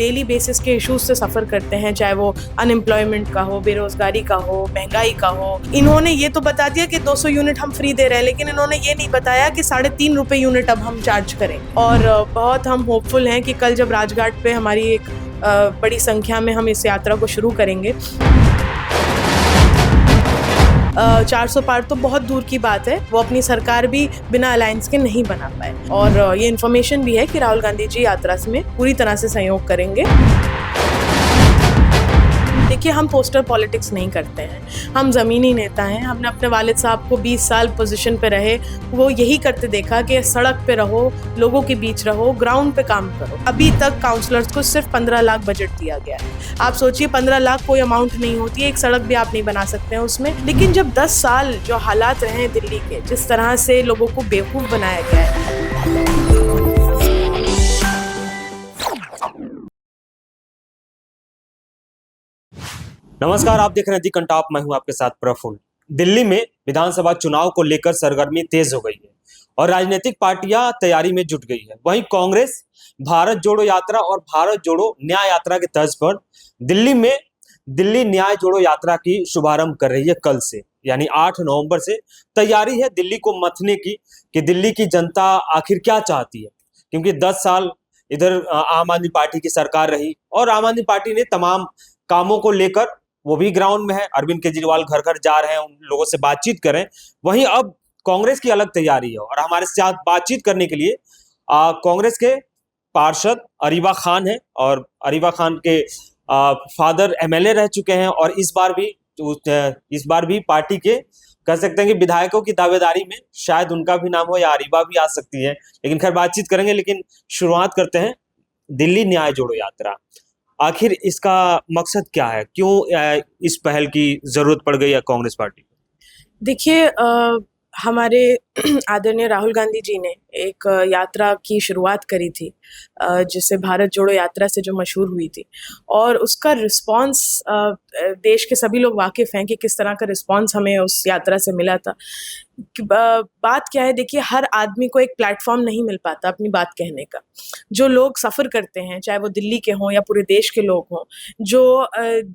Daily basis के issues से सफ़र करते हैं, चाहे वो अनएम्प्लॉयमेंट का हो, बेरोज़गारी का हो, महंगाई का हो। इन्होंने ये तो बता दिया कि 200 यूनिट हम फ्री दे रहे हैं, लेकिन इन्होंने ये नहीं बताया कि 3.5 रुपये यूनिट अब हम चार्ज करें। और बहुत हम होपफुल हैं कि कल जब राजघाट पे हमारी एक बड़ी संख्या में हम इस यात्रा को शुरू करेंगे। 400 पार तो बहुत दूर की बात है, वो अपनी सरकार भी बिना अलायंस के नहीं बना पाए। और ये इन्फॉर्मेशन भी है कि राहुल गांधी जी यात्रा में पूरी तरह से सहयोग करेंगे। देखिए, हम पोस्टर पॉलिटिक्स नहीं करते हैं, हम ज़मीनी नेता हैं। हमने अपने वालिद साहब को 20 साल पोजीशन पे रहे, वो यही करते देखा कि सड़क पे रहो, लोगों के बीच रहो, ग्राउंड पे काम करो। अभी तक काउंसलर्स को सिर्फ 15 लाख बजट दिया गया है। आप सोचिए, 15 लाख कोई अमाउंट नहीं होती है, एक सड़क भी आप नहीं बना सकते हैं उसमें। लेकिन जब 10 साल जो हालात रहे हैं दिल्ली के, जिस तरह से लोगों को बेवकूफ़ बनाया गया है। नमस्कार, आप देख रहे हैं दी कंटॉप। मैं हूं आपके साथ प्रफुल्ल। दिल्ली में विधानसभा चुनाव को लेकर सरगर्मी तेज हो गई है और राजनीतिक पार्टियां तैयारी में जुट गई है। वहीं कांग्रेस भारत जोड़ो यात्रा और भारत जोड़ो न्याय यात्रा के तर्ज पर दिल्ली में दिल्ली न्याय जोड़ो यात्रा की शुभारंभ कर रही है कल से, यानी 8 नवंबर से। तैयारी है दिल्ली को मथने की कि दिल्ली की जनता आखिर क्या चाहती है, क्योंकि 10 साल इधर आम आदमी पार्टी की सरकार रही और आम आदमी पार्टी ने तमाम कामों को लेकर, वो भी ग्राउंड में है, अरविंद केजरीवाल घर घर जा रहे हैं, उन लोगों से बातचीत करें। वहीं अब कांग्रेस की अलग तैयारी है और हमारे साथ बातचीत करने के लिए कांग्रेस के पार्षद अरीबा खान हैं और अरीबा खान के फादर एमएलए रह चुके हैं और इस बार भी पार्टी के कह सकते हैं कि विधायकों की दावेदारी में शायद उनका भी नाम हो या अरीबा भी आ सकती है, लेकिन खैर बातचीत करेंगे। लेकिन शुरुआत करते हैं दिल्ली न्याय जोड़ो यात्रा। आखिर इसका मकसद क्या है? क्यों इस पहल की जरूरत पड़ गई है कांग्रेस पार्टी को? देखिए, हमारे आदरणीय राहुल गांधी जी ने एक यात्रा की शुरुआत करी थी, जिसे भारत जोड़ो यात्रा से जो मशहूर हुई थी, और उसका रिस्पांस देश के सभी लोग वाकिफ़ हैं कि किस तरह का रिस्पांस हमें उस यात्रा से मिला था। बात क्या है, देखिए, हर आदमी को एक प्लेटफॉर्म नहीं मिल पाता अपनी बात कहने का। जो लोग सफ़र करते हैं, चाहे वो दिल्ली के हों या पूरे देश के लोग हों, जो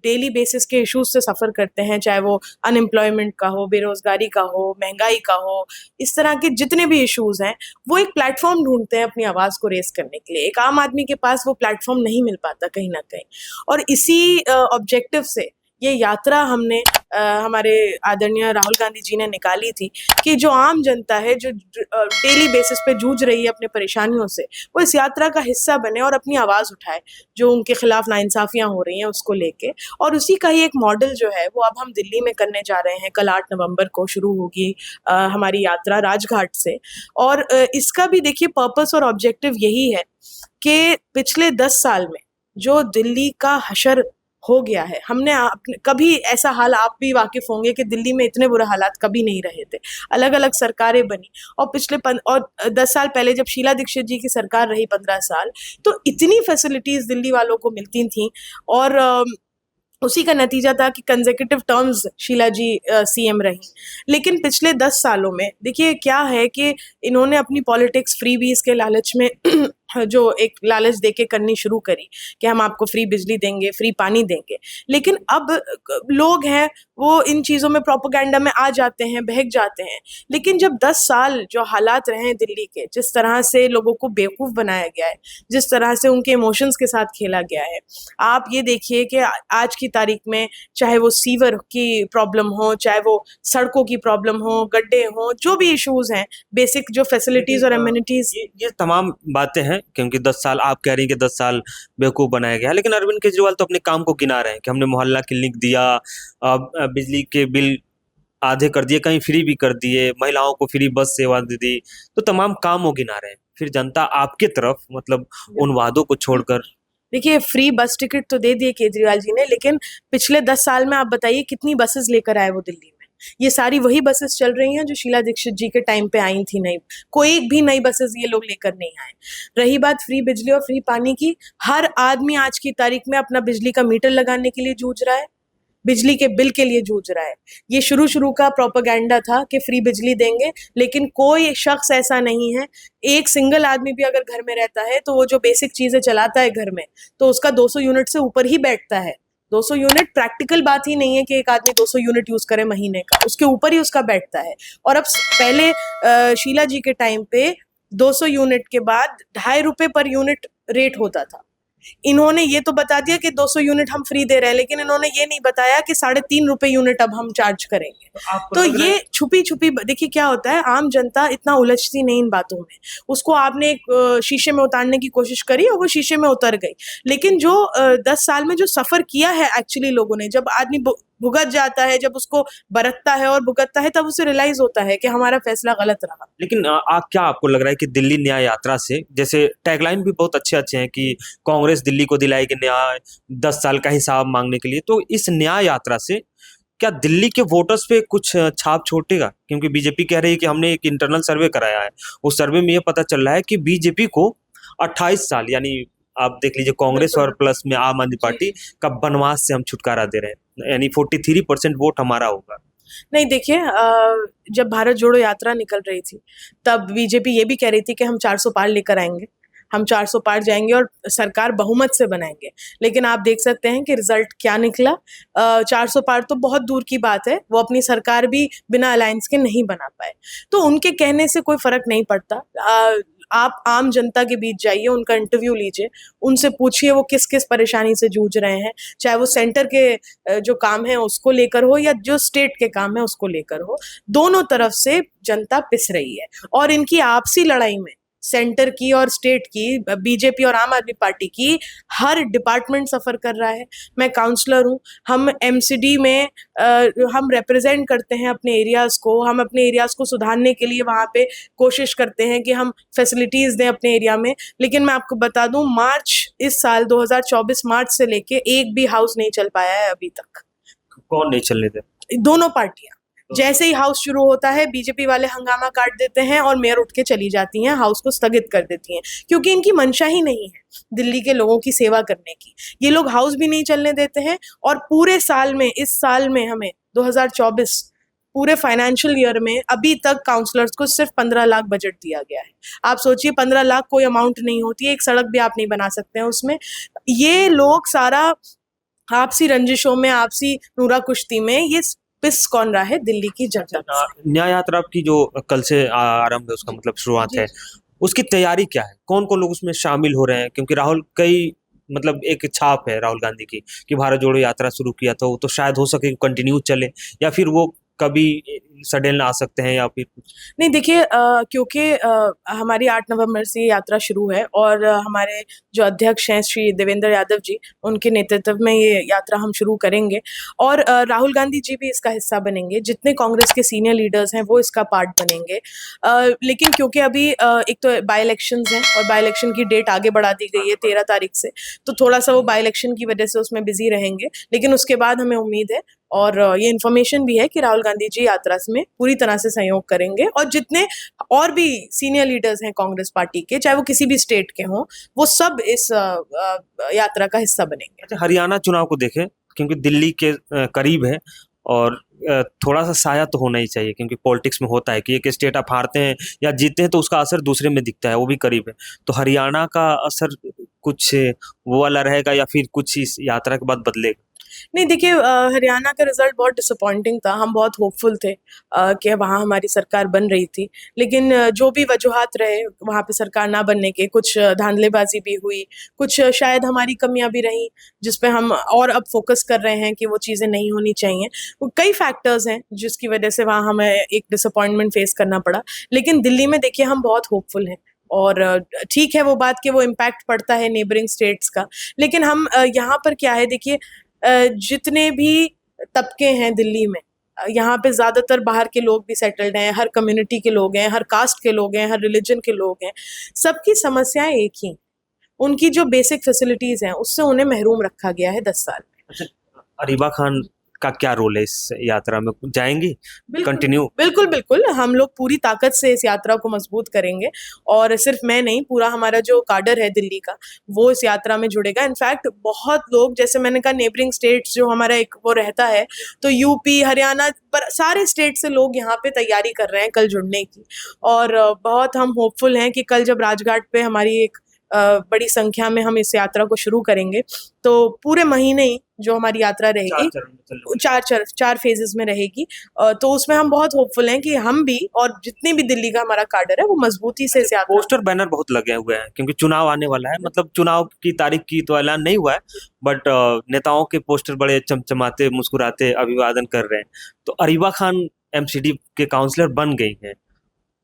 डेली बेसिस के इश्यूज से सफ़र करते हैं, चाहे वो अनएम्प्लॉयमेंट का हो, बेरोज़गारी का हो, महंगाई का हो, इस तरह के जितने भी इश्यूज हैं, वो एक प्लेटफॉर्म ढूंढते हैं अपनी आवाज़ को रेस करने के लिए। एक आम आदमी के पास वो प्लेटफॉर्म नहीं मिल पाता कहीं ना कहीं, और इसी ऑब्जेक्टिव से ये यात्रा हमने हमारे आदरणीय राहुल गांधी जी ने निकाली थी कि जो आम जनता है, जो डेली बेसिस पे जूझ रही है अपने परेशानियों से, वो इस यात्रा का हिस्सा बने और अपनी आवाज़ उठाए, जो उनके खिलाफ नाइंसाफ़ियाँ हो रही हैं उसको लेके। और उसी का ही एक मॉडल जो है वो अब हम दिल्ली में करने जा रहे हैं। कल 8 नवंबर को शुरू होगी हमारी यात्रा राजघाट से। और इसका भी देखिए पर्पस और ऑब्जेक्टिव यही है कि पिछले 10 साल में जो दिल्ली का हशर हो गया है, हमने कभी ऐसा हाल, आप भी वाकिफ होंगे कि दिल्ली में इतने बुरे हालात कभी नहीं रहे थे। अलग अलग सरकारें बनी और पिछले 10 साल पहले जब शीला दीक्षित जी की सरकार रही 15 साल, तो इतनी फैसिलिटीज़ दिल्ली वालों को मिलती थी। और उसी का नतीजा था कि कंसेक्यूटिव टर्म्स शीला जी सीएम रही। लेकिन पिछले 10 सालों में देखिए क्या है कि इन्होंने अपनी पॉलिटिक्स फ्रीबीज के लालच में जो एक लालच देके करनी शुरू करी कि हम आपको फ्री बिजली देंगे, फ्री पानी देंगे। लेकिन अब लोग हैं वो इन चीज़ों में, प्रोपेगेंडा में आ जाते हैं, बहक जाते हैं। लेकिन जब 10 साल जो हालात रहे हैं दिल्ली के, जिस तरह से लोगों को बेवकूफ़ बनाया गया है, जिस तरह से उनके इमोशंस के साथ खेला गया है, आप ये देखिए कि आज की तारीख में चाहे वो सीवर की प्रॉब्लम हो, चाहे वो सड़कों की प्रॉब्लम हो, गड्ढे हों, जो भी इश्यूज हैं, बेसिक जो फैसिलिटीज़ और एमिनिटीज़, ये तमाम बातें हैं, क्योंकि 10 साल आप कह रही हैं कि 10 साल बेवकूफ़ बनाया गया है, लेकिन अरविंद केजरीवाल तो अपने काम को गिना रहे हैं कि हमने मोहल्ला क्लिनिक दिया, बिजली के बिल आधे कर दिए, कहीं फ्री भी कर दिए, महिलाओं को फ्री बस सेवा दे दी, तो तमाम काम वो गिना रहे हैं। फिर जनता आपके तरफ, मतलब उन वादों को छोड़कर, देखिए, फ्री बस टिकट तो दे दिए केजरीवाल जी ने, लेकिन पिछले 10 साल में आप बताइए कितनी बसेस लेकर आए वो दिल्ली में। ये सारी वही बसेस चल रही हैं जो शीला दीक्षित जी के टाइम पे आई थी। नई, कोई भी नई बसेस ये लोग लेकर नहीं आए। रही बात फ्री बिजली और फ्री पानी की, हर आदमी आज की तारीख में अपना बिजली का मीटर लगाने के लिए जूझ रहा है। बिजली के बिल के लिए जूझ रहा है। ये शुरू का प्रोपेगेंडा था कि फ्री बिजली देंगे, लेकिन कोई शख्स ऐसा नहीं है, एक सिंगल आदमी भी अगर घर में रहता है तो वो जो बेसिक चीजें चलाता है घर में, तो उसका 200 यूनिट से ऊपर ही बैठता है। 200 यूनिट प्रैक्टिकल बात ही नहीं है कि एक आदमी 200 यूनिट यूज करे महीने का, उसके ऊपर ही उसका बैठता है। और अब पहले शीला जी के टाइम पे 200 यूनिट के बाद ₹2.5 पर यूनिट रेट होता था। इन्होंने ये तो बता दिया कि 200 यूनिट हम फ्री दे रहे हैं, लेकिन इन्होंने ये नहीं बताया कि ₹3.5 यूनिट अब हम चार्ज करेंगे। तो ये छुपी छुपी, देखिए क्या होता है, आम जनता इतना उलझती नहीं इन बातों में। उसको आपने एक शीशे में उतारने की कोशिश करी और वो शीशे में उतर गई। लेकिन जो 10 साल में जो सफर किया है एक्चुअली लोगों ने, जब आदमी भुगत जाता है, जब उसको बरतता है और भुगतता है, तब उसे रियलाइज होता है कि हमारा फैसला गलत रहा। लेकिन क्या आपको लग रहा है कि दिल्ली न्याय यात्रा से, जैसे टैगलाइन भी बहुत अच्छे अच्छे हैं कि कांग्रेस दिल्ली को दिलाएगी न्याय, 10 साल का हिसाब मांगने के लिए, तो इस न्याय यात्रा से क्या दिल्ली के वोटर्स पे कुछ छाप छोड़ेगा? क्योंकि बीजेपी कह रही है कि हमने एक इंटरनल सर्वे कराया है, उस सर्वे में ये पता चल रहा है कि बीजेपी को 28 साल, यानी आप देख लीजिए कांग्रेस और प्लस में आम आदमी पार्टी का बनवास से हम छुटकारा दे रहे हैं, यानी 43% वोट हमारा होगा। नहीं, देखिए, जब भारत जोड़ो यात्रा निकल रही थी तब बीजेपी ये भी कह रही थी कि हम 400 पार लेकर आएंगे, हम 400 पार जाएंगे और सरकार बहुमत से बनाएंगे। लेकिन आप देख सकते हैं कि रिजल्ट क्या निकला। 400 पार तो बहुत दूर की बात है, वो अपनी सरकार भी बिना अलायंस के नहीं बना पाए। तो उनके कहने से कोई फर्क नहीं पड़ता। आप आम जनता के बीच जाइए, उनका इंटरव्यू लीजिए, उनसे पूछिए वो किस किस परेशानी से जूझ रहे हैं, चाहे वो सेंटर के जो काम है उसको लेकर हो या जो स्टेट के काम है उसको लेकर हो। दोनों तरफ से जनता पिस रही है और इनकी आपसी लड़ाई में सेंटर की और स्टेट की, बीजेपी और आम आदमी पार्टी की, हर डिपार्टमेंट सफर कर रहा है। मैं काउंसलर हूँ, हम एमसीडी में हम रिप्रेजेंट करते हैं अपने एरियाज को, हम अपने एरियाज को सुधारने के लिए वहाँ पे कोशिश करते हैं कि हम फैसिलिटीज दें अपने एरिया में। लेकिन मैं आपको बता दूं, इस साल 2024 मार्च से लेके एक भी हाउस नहीं चल पाया है अभी तक। कौन नहीं चलने दे? दोनों पार्टियां, जैसे ही हाउस शुरू होता है बीजेपी वाले हंगामा काट देते हैं और मेयर उठ के चली जाती हैं, हाउस को स्थगित कर देती हैं, क्योंकि इनकी मंशा ही नहीं है दिल्ली के लोगों की सेवा करने की। ये लोग हाउस भी नहीं चलने देते हैं और पूरे साल में, इस साल में हमें 2024 पूरे फाइनेंशियल ईयर में अभी तक काउंसलर्स को सिर्फ 15 लाख बजट दिया गया है। आप सोचिए, 15 लाख कोई अमाउंट नहीं होती है, एक सड़क भी आप नहीं बना सकते हैं उसमें। ये लोग सारा आपसी रंजिशों में, आपसी नूरा कुश्ती में, ये पिस कौन रहा है दिल्ली की जनता से। न्याय यात्रा की जो कल से आरंभ है, उसका मतलब शुरुआत है, उसकी तैयारी क्या है? कौन कौन लोग उसमें शामिल हो रहे हैं? क्योंकि राहुल, कई मतलब एक छाप है राहुल गांधी की कि भारत जोड़ो यात्रा शुरू किया था, वो तो शायद हो सके कंटिन्यू चले, या फिर वो कभी सडन आ सकते हैं, या फिर नहीं, देखिए, क्योंकि हमारी 8 नवंबर से ये यात्रा शुरू है और हमारे जो अध्यक्ष हैं श्री देवेंद्र यादव जी, उनके नेतृत्व में ये यात्रा हम शुरू करेंगे और राहुल गांधी जी भी इसका हिस्सा बनेंगे। जितने कांग्रेस के सीनियर लीडर्स हैं वो इसका पार्ट बनेंगे। लेकिन क्योंकि अभी एक तो बाई इलेक्शंस हैं और बाई इलेक्शन की डेट आगे बढ़ा दी गई है 13 तारीख से, तो थोड़ा सा वो बाई इलेक्शन की वजह से उसमें बिजी रहेंगे। लेकिन उसके बाद हमें उम्मीद है और ये इन्फॉर्मेशन भी है कि राहुल गांधी जी यात्रा में पूरी तरह से सहयोग करेंगे और जितने और भी सीनियर लीडर्स हैं कांग्रेस पार्टी के, चाहे वो किसी भी स्टेट के हों, वो सब इस यात्रा का हिस्सा बनेंगे। अच्छा, हरियाणा चुनाव को देखें, क्योंकि दिल्ली के करीब है और थोड़ा सा साया तो होना ही चाहिए, क्योंकि पॉलिटिक्स में होता है कि एक स्टेट आप हारते हैं या जीतते हैं तो उसका असर दूसरे में दिखता है, वो भी करीब है। तो हरियाणा का असर कुछ वो वाला रहेगा या फिर कुछ इस यात्रा के बाद बदलेगा? नहीं, देखिए, हरियाणा का रिजल्ट बहुत डिसअपॉइंटिंग था। हम बहुत होपफुल थे कि वहाँ हमारी सरकार बन रही थी, लेकिन जो भी वजूहात रहे वहाँ पे सरकार ना बनने के, कुछ धांधलेबाजी भी हुई, कुछ शायद हमारी कमियां भी रहीं जिस पे हम और अब फोकस कर रहे हैं कि वो चीज़ें नहीं होनी चाहिए। वो कई फैक्टर्स हैं जिसकी वजह से वहाँ हमें एक डिसअपॉइंटमेंट फेस करना पड़ा। लेकिन दिल्ली में देखिए हम बहुत होपफुल हैं और ठीक है वो बात कि वो इम्पैक्ट पड़ता है नेबरिंग स्टेट्स का, लेकिन हम यहाँ पर क्या है, देखिए, जितने भी तबके हैं दिल्ली में, यहाँ पे ज़्यादातर बाहर के लोग भी सेटल्ड हैं, हर कम्युनिटी के लोग हैं, हर कास्ट के लोग हैं, हर रिलीजन के लोग हैं। सबकी समस्याएं एक ही, उनकी जो बेसिक फैसिलिटीज़ हैं उससे उन्हें महरूम रखा गया है 10 साल में। अच्छा, अरीबा खान का क्या रोल है इस यात्रा में? जाएंगी बिल्कुल कंटिन्यू? बिल्कुल बिल्कुल हम लोग पूरी ताकत से इस यात्रा को मजबूत करेंगे और सिर्फ मैं नहीं, पूरा हमारा जो काडर है दिल्ली का वो इस यात्रा में जुड़ेगा। इनफैक्ट बहुत लोग, जैसे मैंने कहा, नेबरिंग स्टेट्स जो हमारा एक वो रहता है, तो यूपी हरियाणा पर सारे स्टेट से लोग यहाँ पे तैयारी कर रहे हैं कल जुड़ने की। और बहुत हम होपफुल हैं कि कल जब राजघाट पे हमारी एक बड़ी संख्या में हम इस यात्रा को शुरू करेंगे, तो पूरे महीने ही जो हमारी यात्रा रहेगी चार फेजेस में रहेगी। तो उसमें हम बहुत होपफुल हैं कि हम भी और जितने भी दिल्ली का हमारा काडर है वो मजबूती से इस यात्रा। पोस्टर बैनर बहुत लगे हुए हैं क्योंकि चुनाव आने वाला है, मतलब चुनाव की तारीख की तो ऐलान नहीं हुआ है, बट नेताओं के पोस्टर बड़े चमचमाते मुस्कुराते अभिवादन कर रहे हैं। तो अरीबा खान एमसीडी के काउंसलर बन गई हैं,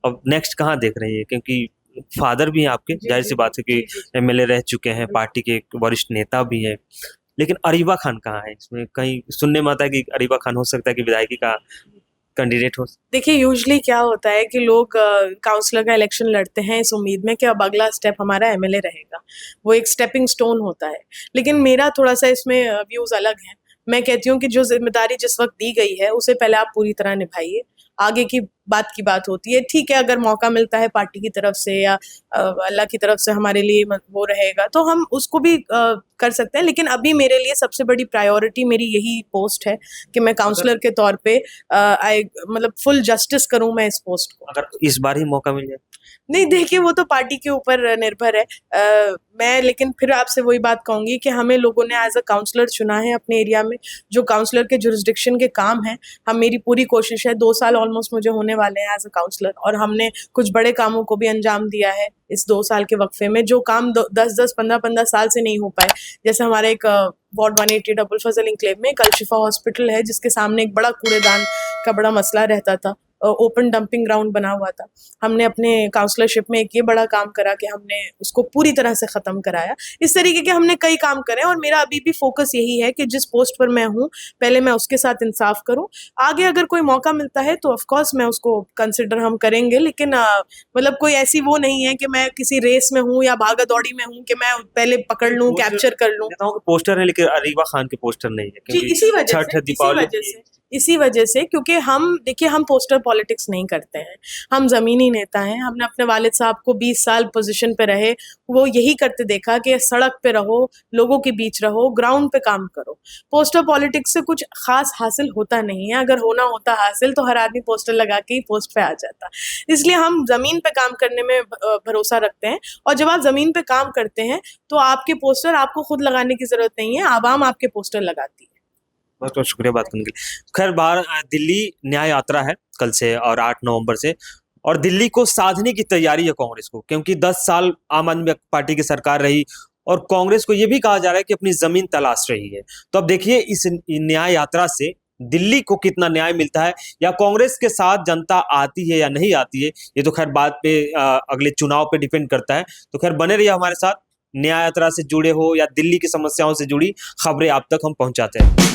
अब नेक्स्ट कहाँ देख रही है? क्योंकि फादर भी हैं आपके, जाहिर सी बात है कि एमएलए रह चुके हैं, पार्टी के वरिष्ठ नेता भी हैं, लेकिन अरीबा खान कहाँ है इसमें? कहीं सुनने में आता है कि अरीबा खान हो सकता है कि विधायकी का कैंडिडेट हो। देखिए, यूजुअली क्या होता है कि लोग काउंसलर का इलेक्शन लड़ते हैं इस उम्मीद में कि अब अगला स्टेप हमारा एमएलए रहेगा, वो एक स्टेपिंग स्टोन होता है। लेकिन मेरा थोड़ा सा इसमें व्यूज अलग है। मैं कहती हूँ कि जो जिम्मेदारी जिस वक्त दी गई है उसे पहले आप पूरी तरह निभाइए, आगे की बात होती है। ठीक है, अगर मौका मिलता है पार्टी की तरफ से या अल्लाह की तरफ से हमारे लिए वो रहेगा तो हम उसको भी कर सकते हैं। लेकिन अभी मेरे लिए सबसे बड़ी प्रायोरिटी मेरी यही पोस्ट है कि मैं काउंसलर के तौर पे मतलब फुल जस्टिस करूं मैं इस पोस्ट को। अगर इस बार ही मौका मिल जाए? नहीं, देखिए, वो तो पार्टी के ऊपर निर्भर है। मैं लेकिन फिर आपसे वही बात कहूंगी कि हमें लोगों ने एज अ काउंसलर चुना है अपने एरिया में, जो काउंसलर के जुरिस्डिक्शन के काम है। हम मेरी पूरी कोशिश है, 2 साल ऑलमोस्ट मुझे होने वाले हैं एज अ काउंसलर, और हमने कुछ बड़े कामों को भी अंजाम दिया है इस 2 साल के वक्फे में, जो काम 10-10, 15-15 साल से नहीं हो पाए। जैसे हमारा एक वार्ड 180 डबल फजल इंक्लेव में एक अल-शिफा हॉस्पिटल है, जिसके सामने एक बड़ा कूड़ेदान का बड़ा मसला रहता था, ओपन डंपिंग ग्राउंड बना हुआ था। हमने अपने काउंसलरशिप में एक ये बड़ा काम करा कि हमने उसको पूरी तरह से ख़त्म कराया। इस तरीके के हमने कई काम करे, और मेरा अभी भी फोकस यही है कि जिस पोस्ट पर मैं हूँ पहले मैं उसके साथ इंसाफ करूँ। आगे अगर कोई मौका मिलता है तो ऑफ कोर्स मैं उसको कंसिडर हम करेंगे, लेकिन मतलब कोई ऐसी वो नहीं है कि मैं किसी रेस में हूँ या भागा दौड़ी में हूँ कि मैं पहले पकड़ लूँ, कैप्चर कर लूँ। नेताओं के पोस्टर है लेकिन अरीबा खान के पोस्टर नहीं है, जी, क्योंकि इसी वजह से क्योंकि हम, देखिए, हम पोस्टर पॉलिटिक्स नहीं करते हैं, हम ज़मीनी नेता हैं। हमने अपने वालिद साहब को 20 साल पोजीशन पे रहे, वो यही करते देखा कि सड़क पे रहो, लोगों के बीच रहो, ग्राउंड पे काम करो। पोस्टर पॉलिटिक्स से कुछ खास हासिल होता नहीं है। अगर होना होता हासिल तो हर आदमी पोस्टर लगा के ही पोस्ट पे आ जाता। इसलिए हम ज़मीन पे काम करने में भरोसा रखते हैं, और जब आप ज़मीन पे काम करते हैं तो आपके पोस्टर आपको खुद लगाने की ज़रूरत नहीं है, आवाम आपके पोस्टर लगाती है। बहुत बहुत शुक्रिया बात करने के लिए। खैर, बाहर दिल्ली न्याय यात्रा है कल से और 8 नवंबर से, और दिल्ली को साधने की तैयारी है कांग्रेस को, क्योंकि 10 साल आम आदमी पार्टी की सरकार रही और कांग्रेस को यह भी कहा जा रहा है कि अपनी जमीन तलाश रही है। तो अब देखिए इस न्याय यात्रा से दिल्ली को कितना न्याय मिलता है, या कांग्रेस के साथ जनता आती है या नहीं आती है, ये तो खैर बात पे अगले चुनाव पे डिपेंड करता है। तो खैर बने रहिए हमारे साथ, न्याय यात्रा से जुड़े हो या दिल्ली की समस्याओं से जुड़ी खबरें आप तक हम पहुंचाते हैं।